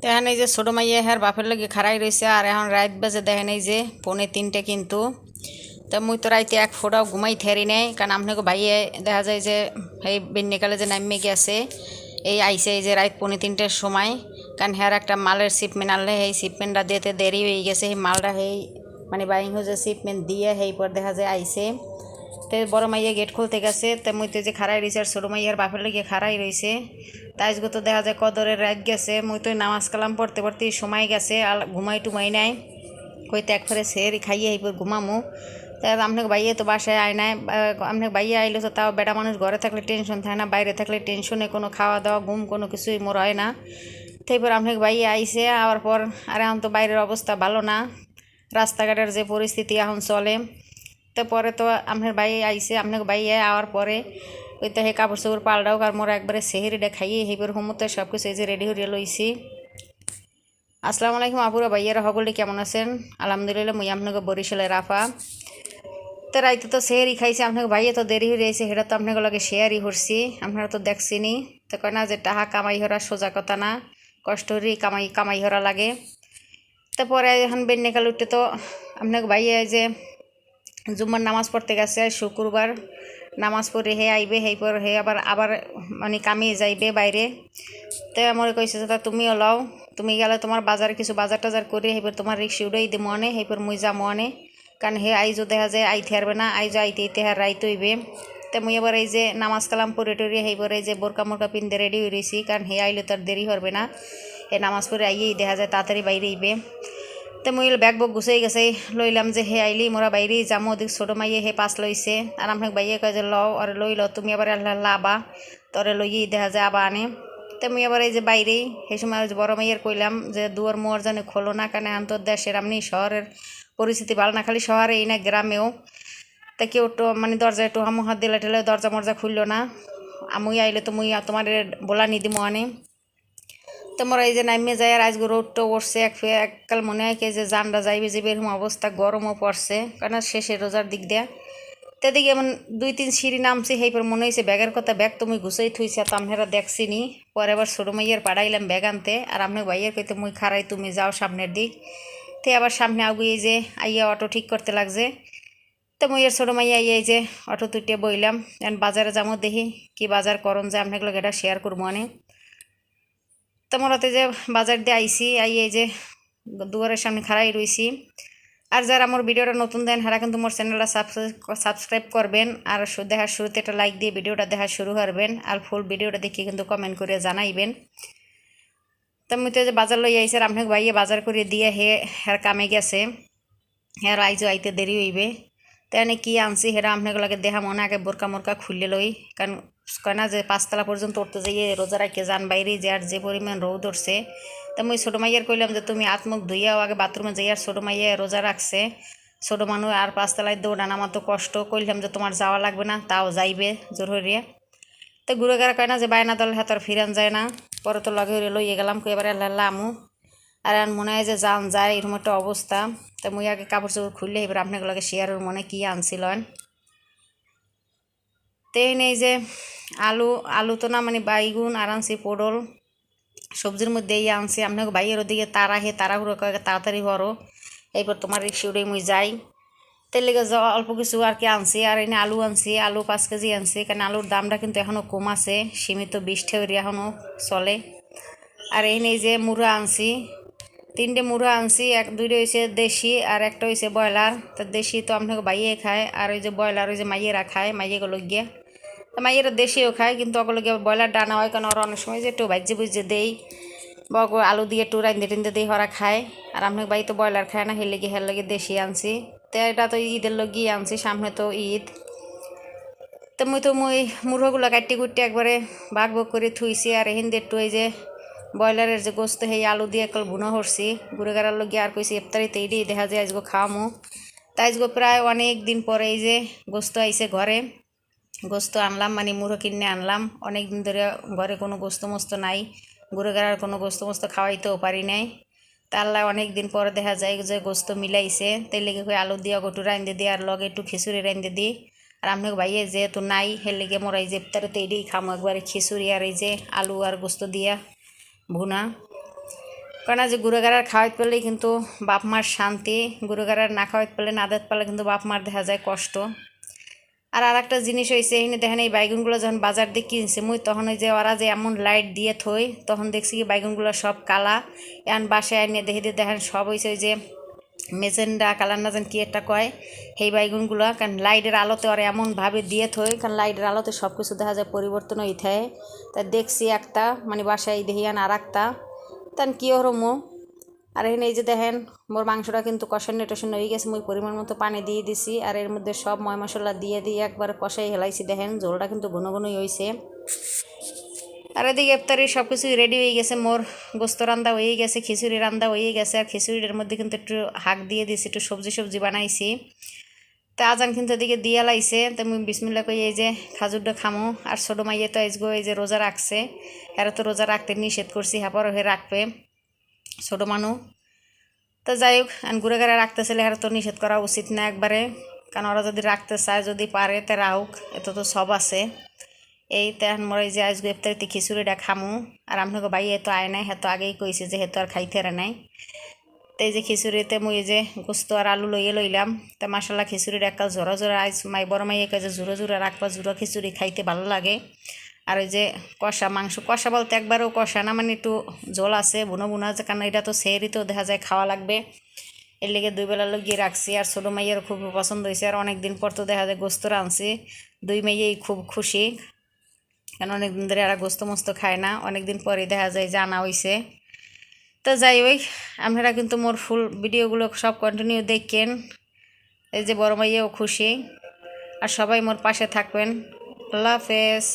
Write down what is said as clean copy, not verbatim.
দেখেন এই যে ছোটো মাইয়া হ্যার বাপের লগে খাড়াই রয়েছে আর এখন রাত বাজে দেখেন এই যে 2:45 কিন্তু। তো মুই তো রাইতে এক ফোটাও ঘুমাই থেরি নাই, কারণ আপনাকে ভাইয়ে দেখা যায় যে এই বেন্যকালে যে নামে গেছে এই আইসে এই যে রাত 2:45-র সময়। কারণ হ্যার একটা মালের শিপমেন্ট আনলে সেই শিপমেন্টটা দিতে দেরি হয়ে গেছে, সেই মালটা সেই মানে বাইং হয়ে শিপমেন্ট দিয়ে সেই পর দেখা যায় আইসে। তো বড় মাইয়া গেট খুলতে গেছে, তো মুই তো যে খাড়াই রয়েছে আর ছোটো মাইয়ার বাপের লগে খাড়াই রয়েছে। তাই তো দেখা যায় কদরের রাত গেছে, মুই তো নামাজ কালাম পড়তে পড়তে সময় গেছে আর ঘুমাই টুমাই নাই। কইতে এক ফেরে সেরি খাইয়ে এইবার ঘুমামো। তা আপনাকে বাইয়ে তো বাসায় আয় নাই, আপনাকে বাইয়ে আইলো তো তাও বেটা মানুষ ঘরে থাকলে টেনশন থাকে না, বাইরে থাকলে টেনশনে কোনো খাওয়া দাওয়া ঘুম কোনো কিছুই মোর হয় না। তারপর আপনাকে বাইয়ে আইসে আওয়ার পর আর এখন তো বাইরের অবস্থা ভালো না, রাস্তাঘাটের যে পরিস্থিতি এখন চলে। তারপরে তো আপনার বাইয়ে আইসে, আপনাকে বাইয়ে আওয়ার পরে ওই তো হে কাপড় চোপড় পাল্টাও আর মোর একবারে সেহেরিটা খাইয়ে সেইবার হুমতে সব কিছু এই যে রেডি হয়ে লইছি। আসসালামু আলাইকুম আপুরা ভাইয়ারা সকলে কেমন আছেন? আলহামদুলিল্লাহ মুই আপনাকে বরিশালের রাফা। তো রাইতে তো সেহেরি খাইছে, আপনাকে ভাইয়া তো দেরি হয়ে রয়েছে, সেটা তো আপনাকে লগে শেয়ারই করছি, আপনারা তো দেখছিনি। তো কয় না যে টাহা কামাই হরা সোজা কথা না, কষ্ট হরি কামাই কামাই হরা লাগে। তারপরে এখন বেন্যকাল উঠতে তো আপনাকে ভাইয়া যে জুম্মার নামাজ পড়তে গেছে শুক্রবার, নামাজ পড়ে হে আইবে, সেই পর হে আবার আবার মানে কামে যাইবে বাইরে। তো আমার কইছে যে তুমিও লও, তুমি গেলে তোমার বাজারে কিছু বাজার টাজার করে সেইবার তোমার রিক্সা উড়াই দিব অনে, সেইবার মুই যাবো অনে। কারণ হে আইজও দেখা যায় আইতে হারবে না, আইজও আইতে ইতে হার রাইতে হইবে। তো মুই এবার এই যে নামাজ কালাম পরে টরে সেইবার এই যে বোরকা মোরকা পিনতে রেডি হয়ে রয়েছি, কারণ হে আইলে তো আর দেরি হবে না, হে নামাজ পড়ে আইয়েই দেখা যায় তাড়াতাড়ি বাইরে আইবে। তো মুই ব্যাগ বক গুছাই গেছে, লইলাম যে হে আইলি মোরা বাইরে যামো, ওদিক ছোটো মাইয়ে হে পাস লইছে আর আপনাকে বাইয়ে কয় যে লও আর লই ল তুমি আবার আল্লাহ আবা তরে লইয়েই দেখা যায় আবা আনে। তো মুই আবার এই যে বাইরেই সেই সময় বড় মাইয়ের কইলাম যে দুয়ার মোয়ার জানে খোলো না, কারণ আন্তর দেশের আপনি শহরের পরিস্থিতি ভালো না, খালি শহরে এই না গ্রামেও। তা কেউ তো মানে দরজায় একটু হাত দিলে ঠেলে দরজা মরজা খুললো না, মুই আইলে তো মুই তোমার বলা নি দিমো আনে। তোমার এই যে নামিয়ে যায় আর আজকে রোদটা উঠছে এককাল মনে হয় কি যে জানটা যাইবে যে এরকম অবস্থা, গরমও পড়ছে কারণ শেষে রোজার দিক দেয়া। তেদিকে এমন 2-3 সিঁড়ি নামছি, সেইপর মনে হয়েছে ব্যাগের কথা, ব্যাগ তুমি গুছাই থুইছে তো আপনারা দেখছি নি। পরে আবার ছোটো মাইয়ের পাড়াইলাম ব্যাগ আনতে আর আপনার ভাইয়ের কইতে মুই খারাই তুমি যাও সামনের দিক। তে আবার সামনে আগুয়ে যে আইয়া অটো ঠিক করতে লাগছে। তো মুইয়ের ছোটো মাইয়া আইয়া এই যে অটো তুইটে বইলাম, এখন বাজারে যাবো দেখি কি বাজার করণ যে আপনাকে এটা শেয়ার করবো অনেক। তোমরাতে যে বাজার দিয়ে আইসি এই যে দুয়ারের সামনে খাড়াই রইছি। আর যারা আমার ভিডিওটা নতুন দেন হারা কিন্তু মোর চ্যানেলটা সাবস্ক্রাইব করবেন আর দেখার শুরুতে একটা লাইক দিয়ে ভিডিওটা দেখা শুরু করবেন আর ফুল ভিডিওটা দেখে কিন্তু কমেন্ট করে জানাইবেন। তো মুই তো যে বাজার লই আইসি আর আপনাকে ভাইয়ে বাজার করে দিয়ে হের কামে গেছে, হের আইজও আইতে দেরি হইবে। তো এনে কী আনছি হেরা আপনাকে লাগে দেখা মনে আগে বোরকা মোরকা খুললে লই, কারণ কয় না যে 5 তলা পর্যন্ত উঠতে যাইয়ে রোজা রাখিয়ে যান বাইরে যে আর যে পরিমাণ রোদ উঠছে। তো মুই ছোটো মাইয়ার কইলাম যে তুমি হাত মুখ ধুইয়াও আগে বাথরুমে যাই, আর ছোটো মাইয়া রোজা রাখছে, ছোটো মানুষ আর 5 তলায় দৌড়ান আমার তো কষ্ট, কইলাম যে তোমার যাওয়া লাগবে না, তাও যাইবে জোর হইয়া। তো ঘুরে গেরা কয় না যে বায়না দল হাতার ফিরান যায় না। পরে তো লগে হইলে লইয়ে গেলাম, কই এবার আল্লাহ আমু আর মনে হয় যে যান যায় এরকম একটা অবস্থা। তো মুই আগে কাপড় চোপড় খুললে এবার আপনাকে লগে শেয়ারের মনে কী আনছিলেন। তো এই নেই যে আলু আলু তো না মানে বাইগুন আর আনছি পটল, সবজির মধ্যে এই আনছি। আপনাকে বাইয়ের ওদিকে তারা হে তাড়াহুড়ো করে তাড়াতাড়ি করো, এইবার তোমার রিক্সা উড়ে মুই যাই। তেল লেগে যাওয়া অল্প কিছু আর কি আনছি, আর এনে আলু আনছি, আলু 5 কেজি আনছি, কারণ আলুর দামটা কিন্তু এখনও কম আছে, সীমিত 20 টাকা এখনও চলে। আর এই নেই যে মুড়া আনছি, 3টে মুড়া আনছি, দুইটা হয়েছে দেশি আর একটা হয়েছে ব্রয়লার। তো দেশি তো আপনাকে বাইয়ে খায় আর ওই যে ব্রয়লার ওই যে মাইয়েরা খায়, মাইয়েগুলো গিয়ে মাইয়েরা দেশিও খায়, কিন্তু ওগুলো গিয়ে ব্রয়লার ডানা হয়, কারণ ওরা অনেক সময় যে একটু ভাজ্যে ভুজে দেই বা আলু দিয়ে একটু রান্ধে টিন্দে দিই ওরা খায়। আর আপনাকে বাড়ি তো ব্রয়লার খায় না, হেলে গিয়ে হের লগে দেশি আনছি। তো এটা তো ঈদের লগিয়ে আনছি, সামনে তো ঈদ। তো মুই মুরগগুলো কাটি কুটতে একবারে ভাগ ভাগ করে থুইছি, আর হিন্দি একটু এই যে ব্রয়লারের যে গোস্ত সেই আলু দিয়ে একল ভুনো করছি গুঁড়ো গাড়ার লগে, আর কইছি ইফতারিতে এইটাই দেখা যায় আজগো খাওয়ামো। তাই আজগো প্রায় অনেক দিন পরে এই যে গোস্ত আইছে ঘরে, গোস্ত আনলাম মানে মুরো কিনে আনলাম, অনেক দিন ধরে ঘরে কোনো গোস্ত মস্ত নাই, গুঁড়ো গাড়ার কোনো গোস্ত মস্ত খাওয়াইতেও পারি নাই। তা আল্লাহ অনেক দিন পরে দেখা যায় যে গোস্ত মিলাইছে, তাই লেগে কই আলু দিয়া গোটু রান্ধে দিই আর লগে একটু খিচুড়ি রান্ধে দিই। আর আপনাকে ভাইয়ে যেহেতু নাই হের লেগে মোরা এই যে ইফতারিতে এইটাই খামো, একবারে খিচুড়ি আর এই যে আলু আর গোস্ত দিয়া ভুনা। কারণ যে গুঁড়োগাড়ার খাওয়াইতে পারলেই কিন্তু বাপ মার শান্তি, গুঁড়োগাড়ার না খাওয়াইতে পারলে না দিতে পারলে কিন্তু বাপ মার দেখা যায় কষ্ট। আর একটা জিনিস হয়েছে এখানে দেখেন এই বাইগুনগুলো যখন বাজার দিয়ে কিনছে মুই তখন ওই যে ওরা যে এমন লাইট দিয়ে থই তখন দেখছি কি বাইগুনগুলো সব কালা, এখন বাসায় আনিয়ে দেখে দিয়ে দেখেন সব হয়েছে ওই যে মেজেন্ডা কালার না যেন কি একটা কয় সেই বাইগুনগুলো, কারণ লাইটের আলোতে ওরা এমনভাবে দিয়ে থই, কারণ লাইটের আলোতে সব কিছু দেখা যায় পরিবর্তন হয়ে থাকে। তাই দেখছি একটা মানে বাসায় দেখি আর একটা তান কী হরমো। আর এখানে এই যে দেখেন মোর মাংসটা কিন্তু কষানো টসানো হয়ে গেছে, মুই পরিমাণ মতো পানি দিয়ে দিছি আর এর মধ্যে সব ময় মশলা দিয়ে একবারে কষাই হেলাইছি। দেখেন ঝোলটা কিন্তু ঘন ঘনই হয়েছে। আর এদিকে ইফতারি সব কিছুই রেডি হয়ে গেছে, মোর গোস্ত রান্দা হয়ে গেছে, খিচুড়ি রান্দা হয়ে গেছে। আর খিচুড়ির মধ্যে কিন্তু একটু হাঁক দিয়ে দিয়েছি, একটু সবজি বানাইছি। তা আজান কিন্তু এদিকে দিয়ে লাইছে, তো মুই বিসমিল্লা কই এই যে খাজুরটা খামো। আর ছোটো মাইয়ে তো আজগো এই যে রোজা রাখছে, এরা তো রোজা রাখতে নিষেধ করছি, হাঁপার হয়ে রাখবে ছোটো মানুষ। তো যাই হোক গুঁড়োগাড়া রাখতেছিলে এরা তো নিষেধ করা উচিত না একবারে, কারণ ওরা যদি রাখতে চায় যদি পারে তে রাউক, এত তো সব আছে। এই তেন মরে যে আজকে ইফতারিতে খিচুড়িটা খামু। আর আপনাকে ভাই এত আয় নাই, হেতো আগেই কইছে যে হেতো আর খাইতে নাই। তো এই যে খিচুড়িতে মুই যে গোস্ত আর আলু লইলাম। তা মাসাল্লাহ খিচুড়িটা একটা জোরা জোরা আইস বড় মাইয়ে কাজে জোরা জোরা রাখবা, জোরা খিচুড়ি খাইতে ভালো লাগে। আর ওই যে কষা মাংস, কষা বলতে একবারও কষা না, মানে একটু জল আছে বুনো বুনা, কারণ এটা তো সেহরি তো দেখা যায় খাওয়া লাগবে, এর লেগে 2 বেলা লগিয়ে রাখছি। আর ছোটো মাইয়ের খুব পছন্দ হয়েছে, আর অনেক দিন পর তো দেখা যায় গোস্ত রাঁধছি, 2 মেয়েই খুব খুশি, কারণ অনেকদিন ধরে এরা গোস্ত মস্ত খায় না, অনেকদিন পরে দেখা যায় যে আনা হয়েছে। তো যাই হোক আপনারা কিন্তু মোর ফুল ভিডিওগুলো সব কন্টিনিউ দেখেন, এই যে বড় মাইয়াও খুশি। আর সবাই মোর পাশে থাকবেন। আল্লাহ হাফেজ।